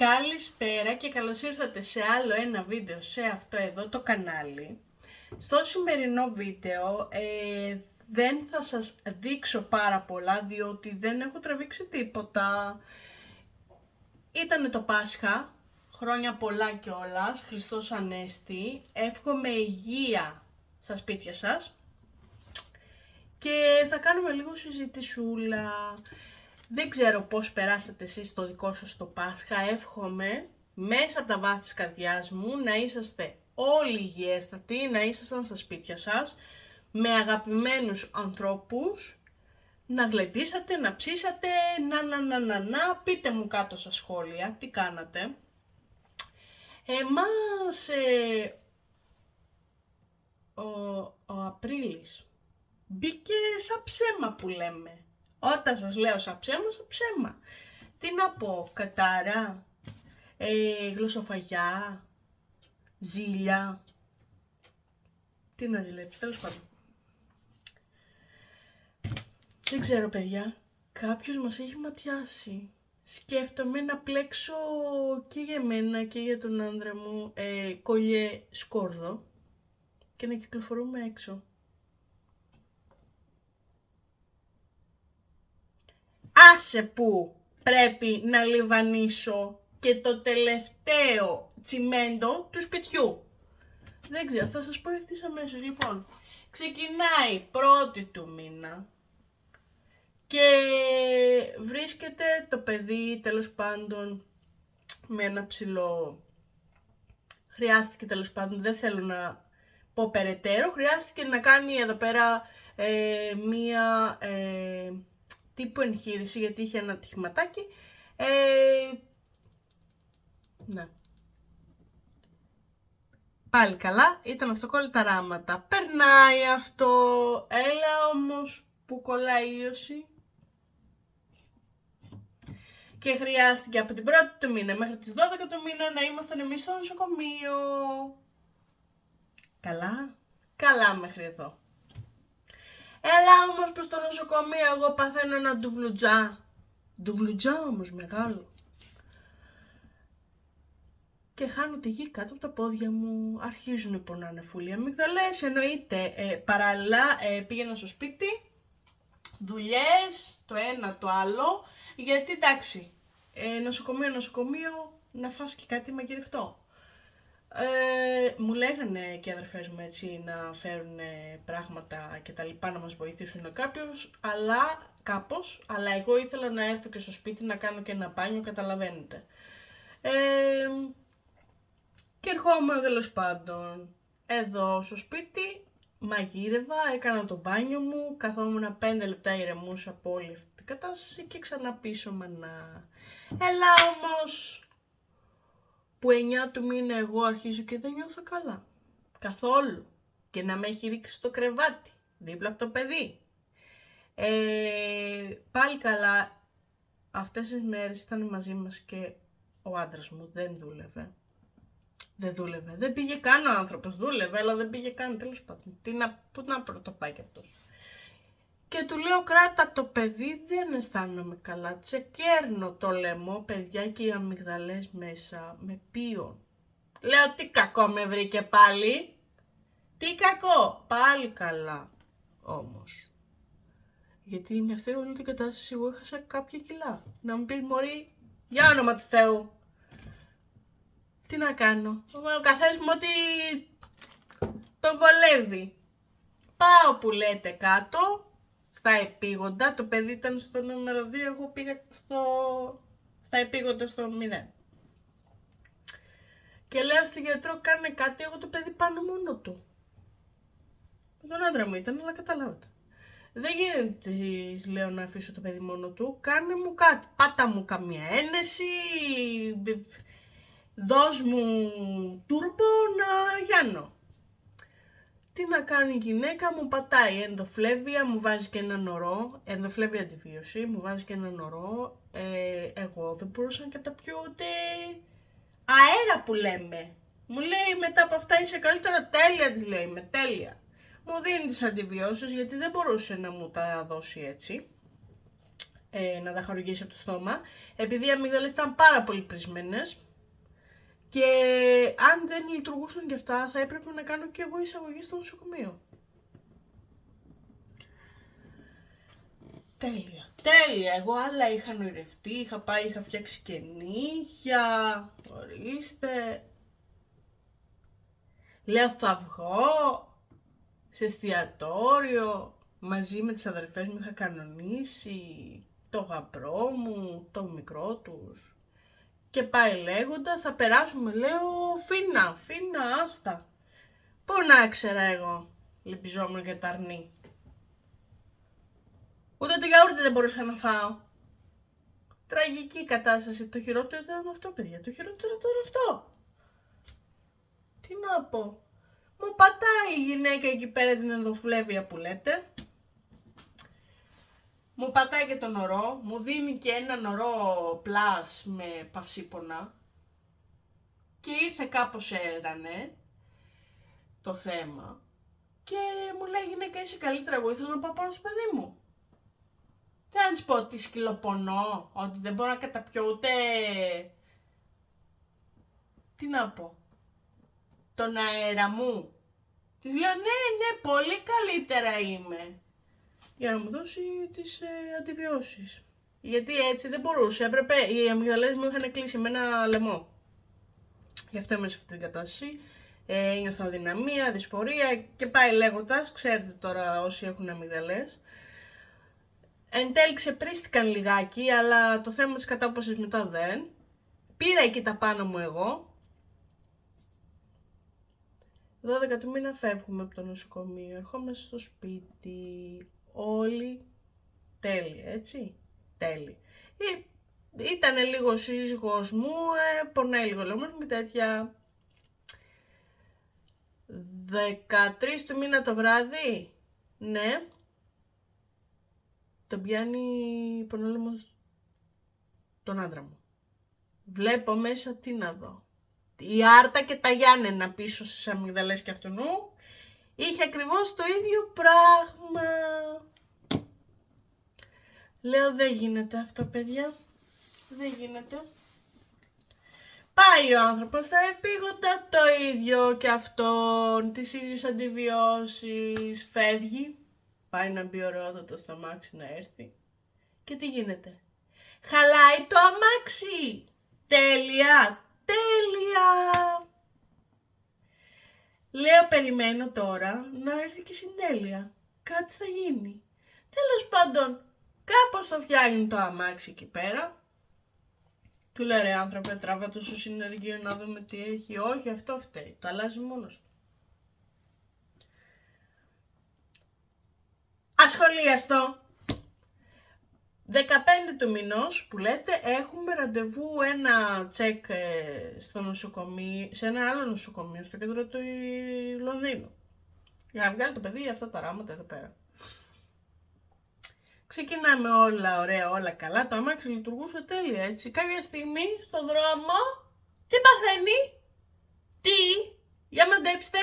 Καλησπέρα και καλώς ήρθατε σε άλλο ένα βίντεο σε αυτό εδώ το κανάλι. Στο σημερινό βίντεο δεν θα σας δείξω πάρα πολλά διότι δεν έχω τραβήξει τίποτα. Ήτανε το Πάσχα, χρόνια πολλά κιόλας, Χριστός Ανέστη, εύχομαι υγεία στα σπίτια σας και θα κάνουμε λίγο συζητησούλα. Δεν ξέρω πώς περάσατε εσείς το δικό σας το Πάσχα, εύχομαι μέσα από τα βάθη της καρδιάς μου να είσαστε όλοι υγιέστατοι, να ήσασταν στα σπίτια σας, με αγαπημένους ανθρώπους, να γλεντήσατε, να ψήσατε, πείτε μου κάτω στα σχόλια τι κάνατε. Εμάς ο Απρίλης μπήκε σαν ψέμα που λέμε. Όταν σας λέω σαν ψέμα. Τι να πω, κατάρα, γλωσσοφαγιά, ζήλια. Τι να ζηλέψει, τέλος πάντων. Δεν ξέρω παιδιά, κάποιος μας έχει ματιάσει. Σκέφτομαι να πλέξω και για μένα και για τον άντρα μου κολλιέ σκόρδο και να κυκλοφορούμε έξω. Άσε που πρέπει να λιβανίσω και το τελευταίο τσιμέντο του σπιτιού. Δεν ξέρω, θα σας πω ευθύς αμέσως. Λοιπόν, ξεκινάει 1η του μήνα και βρίσκεται το παιδί τέλος πάντων με ένα ψηλό. Χρειάστηκε τέλος πάντων, δεν θέλω να πω περαιτέρω, χρειάστηκε να κάνει εδώ πέρα μία τύπου εγχείρηση γιατί είχε ένα ατυχηματάκι. Ναι. Πάλι καλά, ήταν αυτοκόλλητα ράματα. Περνάει αυτό, έλα όμως που κολλάει η ίωση. Και χρειάστηκε από την 1η του μήνα μέχρι τις 12 του μήνα να ήμασταν εμείς στο νοσοκομείο. Καλά, καλά μέχρι εδώ. Έλα όμως προς το νοσοκομείο, εγώ παθαίνω ένα ντουβλουτζά. Ντουβλουτζά όμως μεγάλο. Και χάνω τη γη κάτω από τα πόδια μου, αρχίζουν να πονάνε φούλοι αμυγδαλές, εννοείται. Παράλληλα πήγαινα στο σπίτι, δουλειές, το ένα το άλλο, γιατί εντάξει, νοσοκομείο, να φας και κάτι μαγειρευτό. Μου λέγανε και οι αδερφές μου έτσι να φέρουν πράγματα και τα λοιπά, να μας βοηθήσουν κάπως, αλλά εγώ ήθελα να έρθω και στο σπίτι να κάνω και ένα μπάνιο, καταλαβαίνετε. Και ερχόμουν τέλος πάντων εδώ στο σπίτι, μαγείρευα, έκανα το μπάνιο μου, καθόμουν 5 λεπτά ηρεμούσα από όλη αυτή την κατάσταση και ξανά πίσω μανά. Έλα όμως που 9 του μήνα εγώ αρχίζω και δεν νιώθω καλά. Καθόλου. Και να με έχει ρίξει στο κρεβάτι, δίπλα από το παιδί. Πάλι καλά, αυτές τις μέρες ήταν μαζί μας και ο άντρας μου δεν δούλευε. Δεν πήγε καν ο άνθρωπος, δούλευε, αλλά δεν πήγε καν, τέλος πάντων. Πού να πρωτοπάει κι αυτός. Και του λέω κράτα το παιδί, δεν αισθάνομαι καλά, τσεκέρνω το λαιμό, παιδιά και οι αμυγδαλές μέσα, με πίον. Λέω τι κακό με βρήκε πάλι, τι κακό, πάλι καλά όμως. Γιατί με αυτή όλη την κατάσταση εγώ έχασα κάποια κιλά. Να μου πει μωρή, για όνομα του Θεού. Τι να κάνω, ο καθένας μου ότι τον βολεύει. Πάω που λέτε κάτω, στα επίγοντα, το παιδί ήταν στο νούμερο 2, εγώ πήγα στα επίγοντα στο 0. Και λέω στον γιατρό κάνε κάτι, εγώ το παιδί πάνω μόνο του. Τον άντρα μου ήταν, αλλά καταλάβατε. Δεν γίνεται, λέω, να αφήσω το παιδί μόνο του, κάνε μου κάτι, πάτα μου καμία ένεση, δώσ' μου τούρμπο να γιάνω. Τι να κάνει η γυναίκα, μου πατάει ενδοφλέβεια, μου βάζει και έναν ωρό, ενδοφλέβεια αντιβίωση, μου βάζει και έναν ωρό, εγώ δεν μπορούσα να καταπιώ ούτε αέρα που λέμε. Μου λέει μετά από αυτά είσαι καλύτερα, τέλεια της λέει, είμαι τέλεια. Μου δίνει τις αντιβιώσεις γιατί δεν μπορούσε να μου τα δώσει έτσι. να τα χορηγήσει από το στόμα, επειδή οι αμύγδαλες ήταν πάρα πολύ πρισμένες και αν δεν λειτουργούσαν και αυτά θα έπρεπε να κάνω και εγώ εισαγωγή στο νοσοκομείο. Τέλεια, εγώ άλλα είχα νοηρευτεί, είχα πάει, είχα φτιάξει και νύχια, ορίστε. Λέω θα βγω σε εστιατόριο, μαζί με τις αδερφές μου είχα κανονίσει, το γαμπρό μου, το μικρό τους. Και πάει λέγοντας, θα περάσουμε, λέω, φίνα, άστα. Πού να ξέρα εγώ, λυπιζόμουν και τα αρνί. Ούτε το γιαούρτι δεν μπορούσα να φάω. Τραγική κατάσταση. Το χειρότερο ήταν αυτό, παιδιά. Το χειρότερο ήταν αυτό. Τι να πω. Μου πατάει η γυναίκα εκεί πέρα την ενδοφλέβεια που λέτε. Μου πατάει και τον ορό. Μου δίνει και έναν ορό πλάς με παυσίπονα. Και ήρθε κάπως έρανε το θέμα. Και μου λέει γυναίκα είσαι καλύτερα, εγώ ήθελα να πάω πάνω στο παιδί μου. Δεν θα της πω ότι σκυλοπονώ, ότι δεν μπορώ να καταπιώ ούτε... Τι να πω. Τον αέρα μου. Της λέω ναι, πολύ καλύτερα είμαι. Για να μου δώσει τις αντιβιώσεις. Γιατί έτσι δεν μπορούσε, έπρεπε, οι αμυγδαλές μου είχαν κλείσει με ένα λαιμό. Γι' αυτό είμαι σε αυτή την κατάσταση. Ένιωθα αδυναμία, δυσφορία και πάει λέγοντας, ξέρετε τώρα όσοι έχουν αμυγδαλές. Εν τέλει ξεπρίστηκαν λιγάκι, αλλά το θέμα της κατάπαυσης μετά δεν. Πήρα εκεί τα πάνω μου εγώ. 12 του μήνα φεύγουμε από το νοσοκομείο, ερχόμαστε στο σπίτι, όλοι τέλεια, έτσι, τέλεια. Ήτανε λίγο σύζυγός μου, πονάει λίγο λόγος μου και τέτοια. 13 του μήνα το βράδυ, ναι, τον πιάνει πονόλεμος τον άντρα μου. Βλέπω μέσα τι να δω. Η Άρτα και τα Γιάννενα πίσω στις αμυγδαλές και αυτού είχε ακριβώς το ίδιο πράγμα. Λέω δεν γίνεται αυτό παιδιά, δεν γίνεται. Πάει ο άνθρωπος στα επίγοντα το ίδιο και αυτόν, τις ίδιες αντιβιώσεις, φεύγει. Πάει να μπει ωραιότατο στο αμάξι να έρθει. Και τι γίνεται. Χαλάει το αμάξι. Τέλεια. Λέω περιμένω τώρα να έρθει και η συντέλεια. Κάτι θα γίνει. Τέλος πάντων, κάπως το φτιάχνει το αμάξι εκεί πέρα. Του λέω ρε άνθρωπε, τράβα το στο συνεργείο να δούμε τι έχει. Όχι, αυτό φταίει. Το αλλάζει μόνος του. Ασχολίαστο. 15 του μηνός που λέτε έχουμε ραντεβού ένα τσεκ στο νοσοκομείο, σε ένα άλλο νοσοκομείο στο κέντρο του Λονδίνου. Για να βγάλει το παιδί αυτά τα ράματα εδώ πέρα. Ξεκινάμε όλα ωραία, όλα καλά. Το αμάξι λειτουργούσε τέλεια έτσι. Κάποια στιγμή στο δρόμο, τι παθαίνει, τι, για μαντέψτε,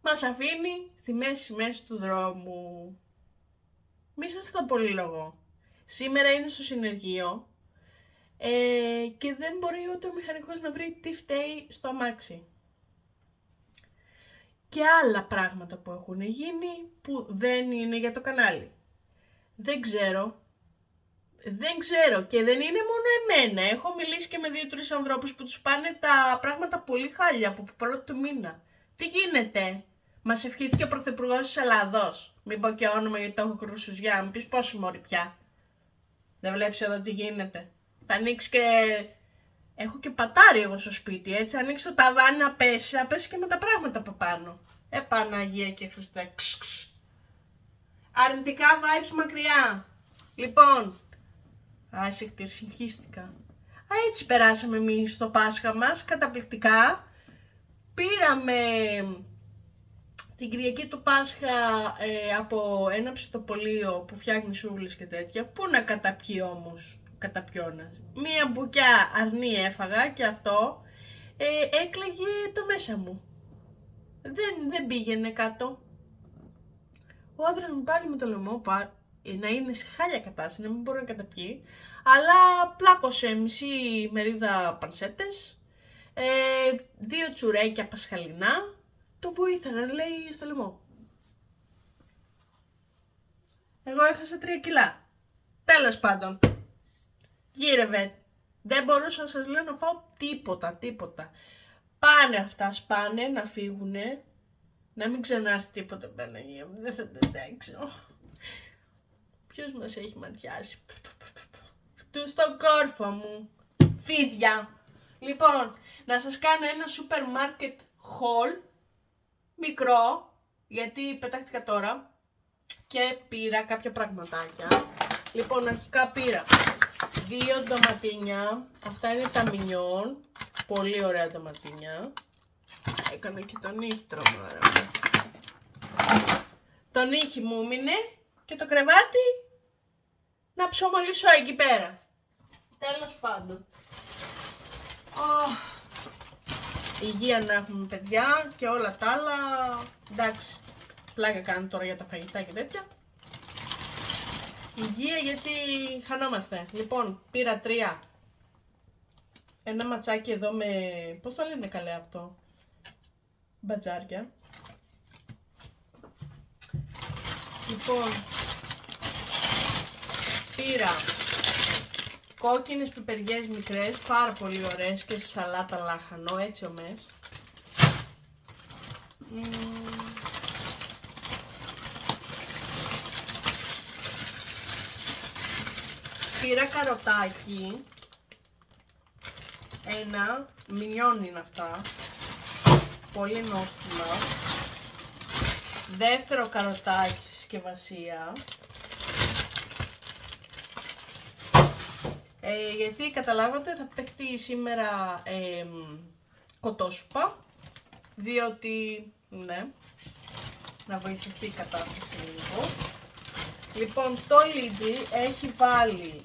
μας αφήνει στη μέση του δρόμου. Μη σας τα πολυλογώ. Σήμερα είναι στο συνεργείο και δεν μπορεί ούτε ο μηχανικός να βρει τι φταίει στο αμάξι. Και άλλα πράγματα που έχουν γίνει που δεν είναι για το κανάλι. Δεν ξέρω και δεν είναι μόνο εμένα. Έχω μιλήσει και με 2-3 ανθρώπους που τους πάνε τα πράγματα πολύ χάλια από πρώτο του μήνα. Τι γίνεται, μας ευχήθηκε ο Πρωθυπουργός της Ελλάδος. Μην πω και όνομα γιατί το έχω κρουσουζιά, μου πεις πόσο μωρή πια. Δεν βλέπεις εδώ τι γίνεται. Θα ανοίξει και... Έχω και πατάρι εγώ στο σπίτι, έτσι. Ανοίξει το ταβάνι να πέσει και με τα πράγματα από πάνω. Παναγία και Χριστέ. Αρνητικά vibes μακριά. Λοιπόν, άσυχτη, συγχύστηκα. Έτσι περάσαμε εμείς το Πάσχα μας, καταπληκτικά. Πήραμε την Κυριακή του Πάσχα από ένα ψητοπολείο που φτιάχνει σούβλες και τέτοια. Πού να καταπιεί όμως, καταπιώνα. Μία μπουκιά αρνί έφαγα και αυτό έκλαιγε το μέσα μου. Δεν πήγαινε κάτω. Ο άντρας μου πάλι με το λαιμό να είναι σε χάλια κατάσταση, να μην μπορεί να καταπιεί, αλλά πλάκωσε μισή μερίδα πανσέτες, 2 τσουρέκια πασχαλινά, το βοήθαγαν, λέει, στο λαιμό. Εγώ έχασα 3 κιλά. Τέλος πάντων, γύρευε. Δεν μπορούσα να σας λέω να φάω τίποτα. Πάνε αυτά, σπάνε να φύγουνε. Να μην ξανάρθει τίποτα, Παναγία μου, δεν θα το αντέξω. Ποιος μας έχει ματιάσει? Του στον κόρφο μου. Φίδια. Λοιπόν, να σας κάνω ένα σούπερ μάρκετ haul. Μικρό, γιατί πετάχτηκα τώρα. Και πήρα κάποια πραγματάκια. Λοιπόν, αρχικά πήρα 2 ντοματίνια. Αυτά είναι τα μινιόν. Πολύ ωραία ντοματίνια. Έκανα και τον ήχη, τρομάρα μου. Τον ήχη μου μείνε και το κρεβάτι να ψωμολήσω εκεί πέρα. Τέλος πάντων. Υγεία να έχουμε, παιδιά, και όλα τα άλλα. Εντάξει, πλάκα κάνω τώρα για τα φαγητά και τέτοια. Υγεία, γιατί χανόμαστε. Λοιπόν, πήρα 3. Ένα ματσάκι εδώ με, πώς το λένε καλέ αυτό, μπατζάρια. Λοιπόν, πήρα κόκκινες πιπεριές μικρές, πάρα πολύ ωραίες και σε σαλάτα λάχανο, έτσι ομές. Πήρα καροτάκι, ένα, μινιόν είναι αυτά, πολύ νόστιμα. Δεύτερο καροτάκι στη συσκευασία. Γιατί καταλάβατε, θα παιχτεί σήμερα κοτόσουπα, διότι, ναι, να βοηθηθεί η κατάσταση λίγο. Λοιπόν, το Lidl έχει βάλει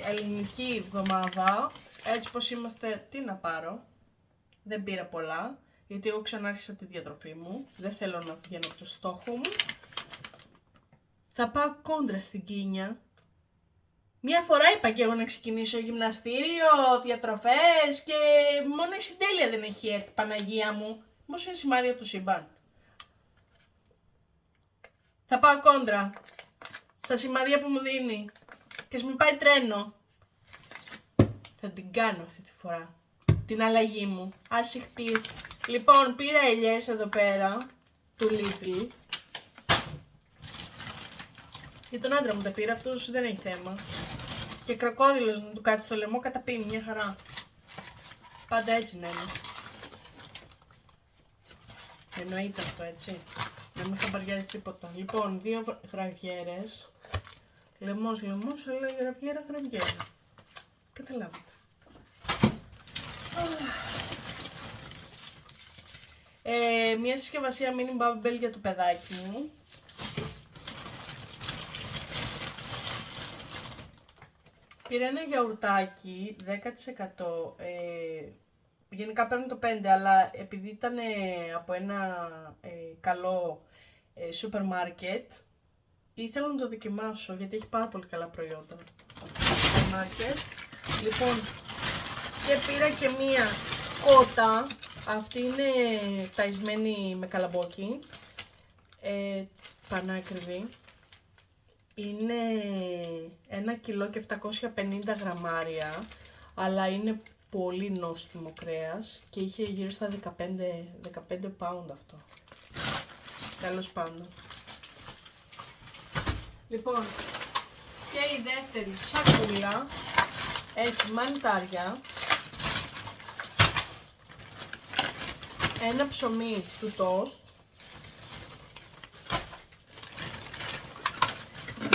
ελληνική εβδομάδα, έτσι πως είμαστε, τι να πάρω, δεν πήρα πολλά, γιατί εγώ ξανάρχισα τη διατροφή μου, δεν θέλω να βγαίνω από το στόχο μου. Θα πάω κόντρα στην Κίνια. Μια φορά είπα και εγώ να ξεκινήσω γυμναστήριο, διατροφές και μόνο η συντέλεια δεν έχει έρθει, Παναγία μου. Μήπως είναι σημάδι από το σύμπαν. Θα πάω κόντρα στα σημάδια που μου δίνει και ας μην πάει τρένο. Θα την κάνω αυτή τη φορά, την αλλαγή μου. Ασυχτή. Λοιπόν, πήρα ελιές εδώ πέρα, του Lidl. Για τον άντρα μου τα πήρα, αυτός δεν έχει θέμα. Και κροκόδιλος να του κάτσει στο λαιμό, καταπίνει μια χαρά. Πάντα έτσι να είναι. Εννοείται αυτό, έτσι. Να μην χαμπαριάζει τίποτα. Λοιπόν, 2 γραβιέρες. Λαιμός, αλλά γραβιέρα. Καταλάβατε. Μια συσκευασία mini bubble για το παιδάκι μου. Πήρα ένα γιαουρτάκι 10%, γενικά παίρνω το 5, αλλά επειδή ήταν από ένα καλό σούπερ μάρκετ, ήθελα να το δοκιμάσω γιατί έχει πάρα πολύ καλά προϊόντα από το σούπερ μάρκετ. Λοιπόν, και πήρα και μία κότα, αυτή είναι ταϊσμένη με καλαμπόκι, πανάκριβη. Είναι 1 κιλό και 750 γραμμάρια, αλλά είναι πολύ νόστιμο κρέας και είχε γύρω στα 15 pound αυτό. Τέλος πάντων. Λοιπόν, και η δεύτερη σακούλα έχει μανιτάρια, ένα ψωμί του τόστ,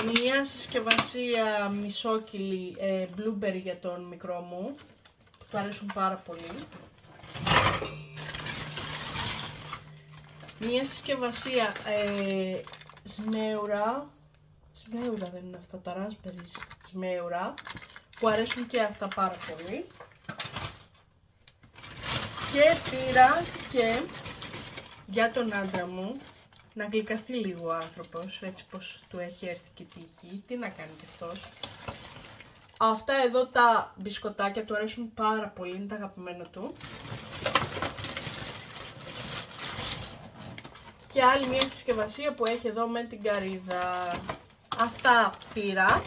μία συσκευασία μισόκιλη blueberry για τον μικρό μου, που του αρέσουν πάρα πολύ. Μία συσκευασία σμέουρα δεν είναι αυτά, τα raspberries, σμέουρα, που αρέσουν και αυτά πάρα πολύ. Και πήρα και για τον άντρα μου να γλυκαθεί λίγο ο άνθρωπος, έτσι πως του έχει έρθει και τύχη. Τι να κάνει κι αυτός. Αυτά εδώ τα μπισκοτάκια του αρέσουν πάρα πολύ, είναι τα αγαπημένα του. Και άλλη μια συσκευασία που έχει εδώ με την καρύδα. Αυτά πήρα.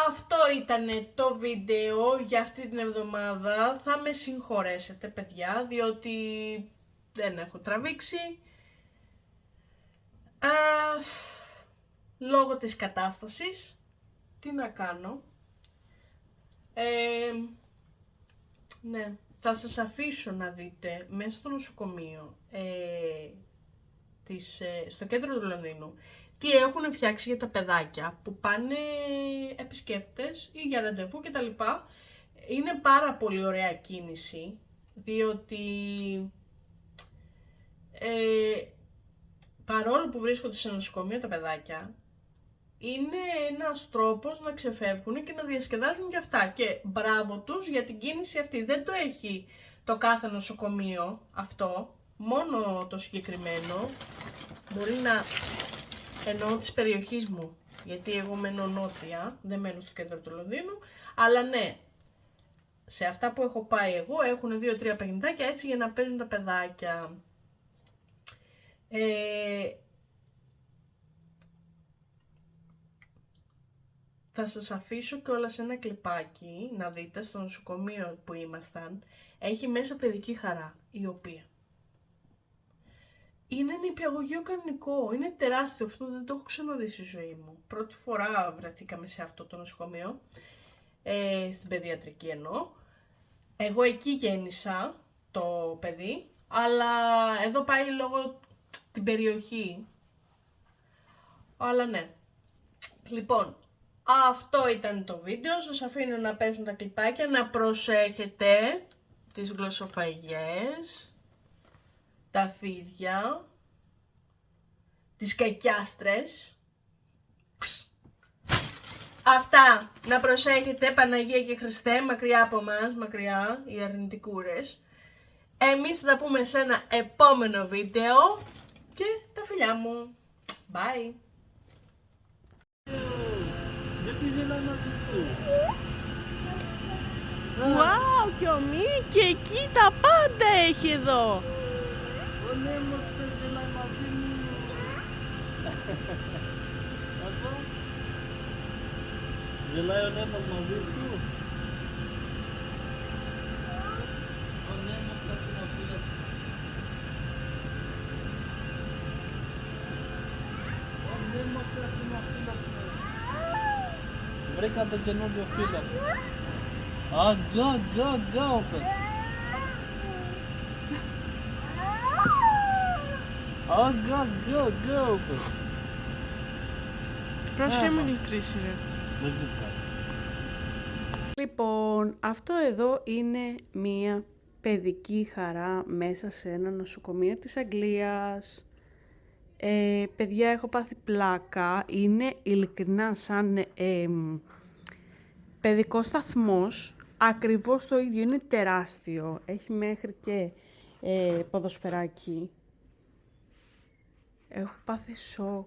Αυτό ήταν το βίντεο για αυτή την εβδομάδα. Θα με συγχωρέσετε παιδιά, διότι δεν έχω τραβήξει. Λόγω της κατάστασης. Τι να κάνω. Ναι, θα σας αφήσω να δείτε μέσα στο νοσοκομείο στο κέντρο του Λονδίνου τι έχουν φτιάξει για τα παιδάκια που πάνε επισκέπτες ή για ραντεβού κτλ. Είναι πάρα πολύ ωραία κίνηση, διότι παρόλο που βρίσκονται σε νοσοκομείο τα παιδάκια, είναι ένας τρόπος να ξεφεύγουν και να διασκεδάζουν και αυτά. Και μπράβο τους για την κίνηση αυτή. Δεν το έχει το κάθε νοσοκομείο αυτό, μόνο το συγκεκριμένο. Μπορεί να εννοώ της περιοχής μου, γιατί εγώ μένω νότια, δεν μένω στο κέντρο του Λονδίνου. Αλλά ναι, σε αυτά που έχω πάει εγώ έχουν 2-3 παιχνιδάκια έτσι για να παίζουν τα παιδάκια. Θα σας αφήσω κιόλας ένα κλιπάκι να δείτε στο νοσοκομείο που ήμασταν. Έχει μέσα παιδική χαρά, η οποία είναι νηπιαγωγείο κανονικό, είναι τεράστιο, αυτό δεν το έχω ξαναδεί στη ζωή μου. Πρώτη φορά βρεθήκαμε σε αυτό το νοσοκομείο, στην παιδιατρική εννοώ. Εγώ εκεί γέννησα το παιδί, αλλά εδώ πάει λόγω την περιοχή. Αλλά ναι. Λοιπόν, αυτό ήταν το βίντεο, σας αφήνω να παίζουν τα κλιπάκια, να προσέχετε τις γλωσσοφαγιές, τα φίδια, τις κακιάστρες. Αυτά, να προσέχετε, Παναγία και Χριστέ, μακριά από μας, μακριά, οι αρνητικούρες. Εμείς θα τα πούμε σε ένα επόμενο βίντεο και τα φιλιά μου. Bye! Γιατί γελάει μαζί σου? Wow, και ο Μίκη εκεί τα πάντα έχει εδώ. Ο Νέμος πες γελάει μαζί μου. Άκου. Γελάει ο Νέμος μαζί σου? Ο Νέμος κάτσε να φύγει. Ο Νέμος κάτσε να φύγει. Βρήκα το καινούριο φίλο. Go, πες. Go, πες. Πρόσχε με γλιστρήσει ρε. Δεν γλιστράει. Λοιπόν, αυτό εδώ είναι μία παιδική χαρά μέσα σε ένα νοσοκομείο της Αγγλίας. Παιδιά, έχω πάθει πλάκα. Είναι ειλικρινά σαν παιδικός σταθμός. Ακριβώς το ίδιο, είναι τεράστιο. Έχει μέχρι και ποδοσφαιράκι. Έχω πάθει σοκ.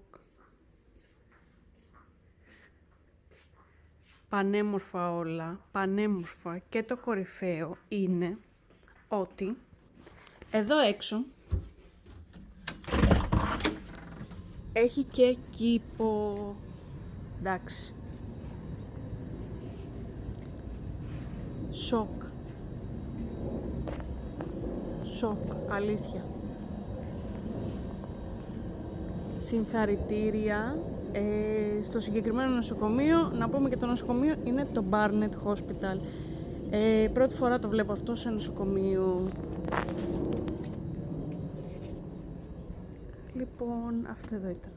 Πανέμορφα όλα, πανέμορφα. Και το κορυφαίο είναι ότι εδώ έξω έχει και κήπο. Εντάξει. Σοκ. Σοκ, αλήθεια. Συγχαρητήρια. Στο συγκεκριμένο νοσοκομείο, να πούμε και το νοσοκομείο είναι το Barnet Hospital. Πρώτη φορά το βλέπω αυτό σε νοσοκομείο. Λοιπόν, αυτό εδώ ήταν.